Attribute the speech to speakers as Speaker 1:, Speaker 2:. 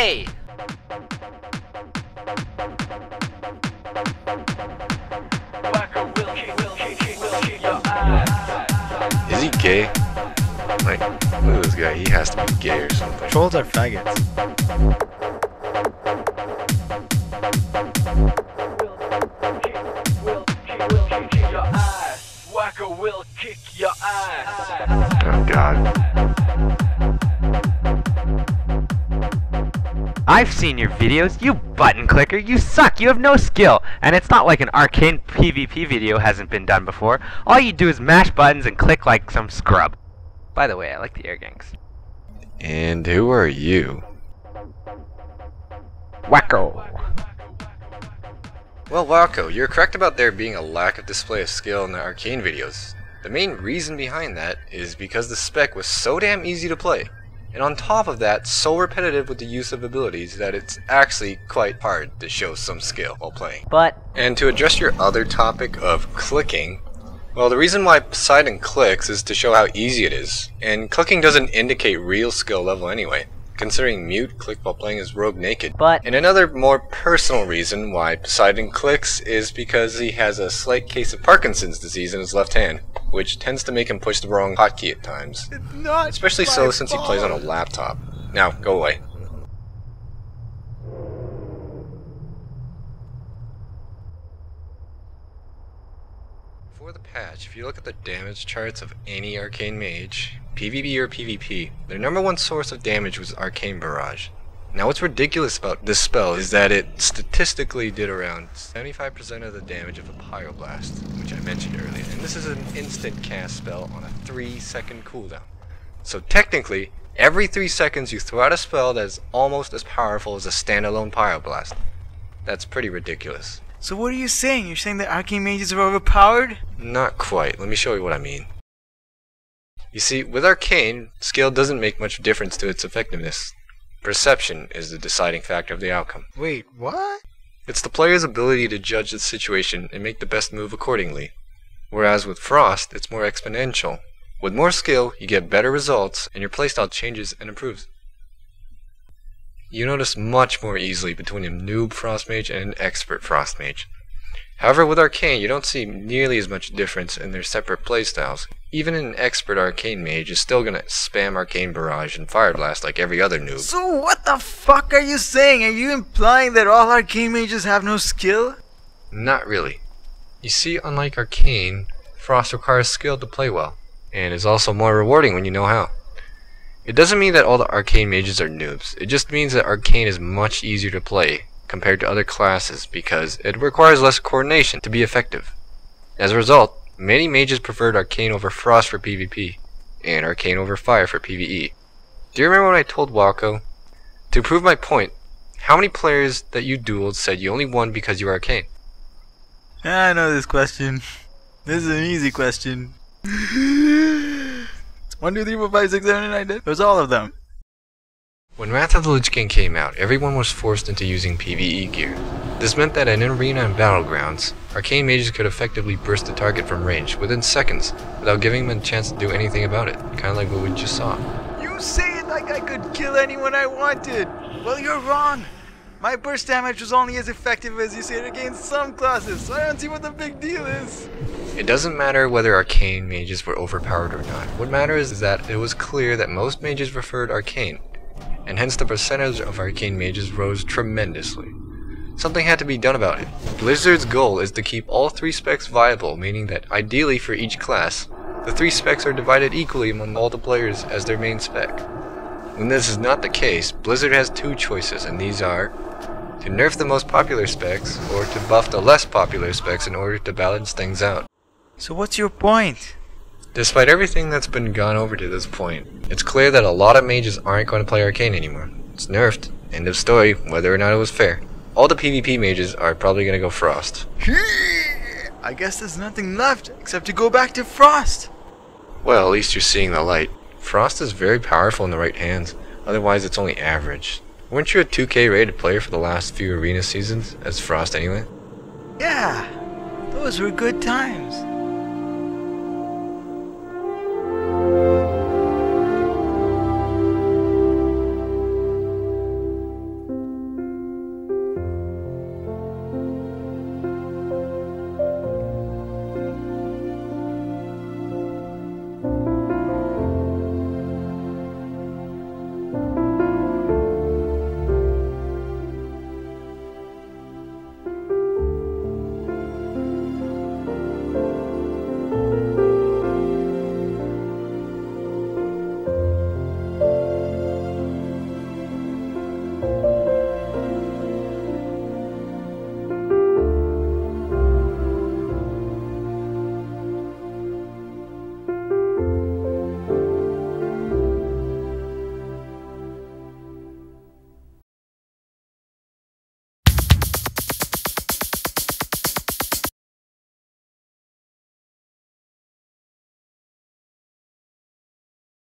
Speaker 1: gay! Wacco will kick your ass.
Speaker 2: Is he gay? Like, look at this guy, he has to be gay or something.
Speaker 3: Trolls are faggots.
Speaker 1: Wacko will kick your ass.
Speaker 2: Oh god.
Speaker 4: I've seen your videos, you button clicker, you suck, you have no skill, and it's not like an Arcane PvP video hasn't been done before. All you do is mash buttons and click like some scrub. By the way, I like the air gangs.
Speaker 2: And who are you?
Speaker 4: Wacko.
Speaker 2: Well, Wacco, you're correct about there being a lack of display of skill in the Arcane videos. The main reason behind that is because the spec was so damn easy to play, and on top of that, so repetitive with the use of abilities that it's actually quite hard to show some skill while playing. And to address your other topic of clicking, well, the reason why Poseidon clicks is to show how easy it is, and clicking doesn't indicate real skill level anyway, considering Mute clicked while playing as Rogue naked. And another more personal reason why Poseidon clicks is because he has a slight case of Parkinson's disease in his left hand, which tends to make him push the wrong hotkey at times. Especially so since he plays on a laptop. Now, go away. For the patch, if you look at the damage charts of any Arcane Mage, PvP or PvP, their number one source of damage was Arcane Barrage. Now what's ridiculous about this spell is that it statistically did around 75% of the damage of a Pyroblast, which I mentioned earlier, and this is an instant cast spell on a 3-second cooldown. So technically, every 3 seconds you throw out a spell that is almost as powerful as a standalone Pyroblast. That's pretty ridiculous.
Speaker 3: So what are you saying? You're saying that Arcane Mages are overpowered?
Speaker 2: Not quite. Let me show you what I mean. You see, with Arcane, skill doesn't make much difference to its effectiveness. Perception is the deciding factor of the outcome.
Speaker 3: Wait, what?
Speaker 2: It's the player's ability to judge the situation and make the best move accordingly. Whereas with Frost, it's more exponential. With more skill, you get better results, and your playstyle changes and improves. You notice much more easily between a noob Frost Mage and an expert Frost Mage. However, with Arcane, you don't see nearly as much difference in their separate playstyles. Even an expert Arcane Mage is still gonna spam Arcane Barrage and Fire Blast like every other noob.
Speaker 3: So what the fuck are you saying? Are you implying that all Arcane Mages have no skill?
Speaker 2: Not really. You see, unlike Arcane, Frost requires skill to play well, and is also more rewarding when you know how. It doesn't mean that all the Arcane Mages are noobs, it just means that Arcane is much easier to play compared to other classes because it requires less coordination to be effective. As a result, many mages preferred Arcane over Frost for PvP, and Arcane over Fire for PvE. Do you remember when I told Wacco? To prove my point, how many players that you dueled said you only won because you were Arcane?
Speaker 3: I know this question. This is an easy question. 1, 2, 3, 4, 5, 6, 7, 8, 9, 10. It was all of them.
Speaker 2: When Wrath of the Lich King came out, everyone was forced into using PvE gear. This meant that in arena and battlegrounds, Arcane Mages could effectively burst the target from range within seconds without giving them a chance to do anything about it, kinda like what we just saw.
Speaker 3: You say it like I could kill anyone I wanted. Well, you're wrong. My burst damage was only as effective as you say it against some classes, so I don't see what the big deal is.
Speaker 2: It doesn't matter whether Arcane Mages were overpowered or not. What matters is that it was clear that most mages preferred Arcane, and hence the percentage of Arcane Mages rose tremendously. Something had to be done about it. Blizzard's goal is to keep all 3 specs viable, meaning that ideally for each class, the 3 specs are divided equally among all the players as their main spec. When this is not the case, Blizzard has 2 choices, and these are to nerf the most popular specs, or to buff the less popular specs in order to balance things out.
Speaker 3: So what's your point?
Speaker 2: Despite everything that's been gone over to this point, it's clear that a lot of mages aren't going to play Arcane anymore. It's nerfed. End of story, whether or not it was fair. All the PvP mages are probably going to go Frost.
Speaker 3: I guess there's nothing left except to go back to Frost.
Speaker 2: Well, at least you're seeing the light. Frost is very powerful in the right hands, otherwise it's only average. Weren't you a 2K rated player for the last few arena seasons as Frost anyway?
Speaker 3: Yeah, those were good times.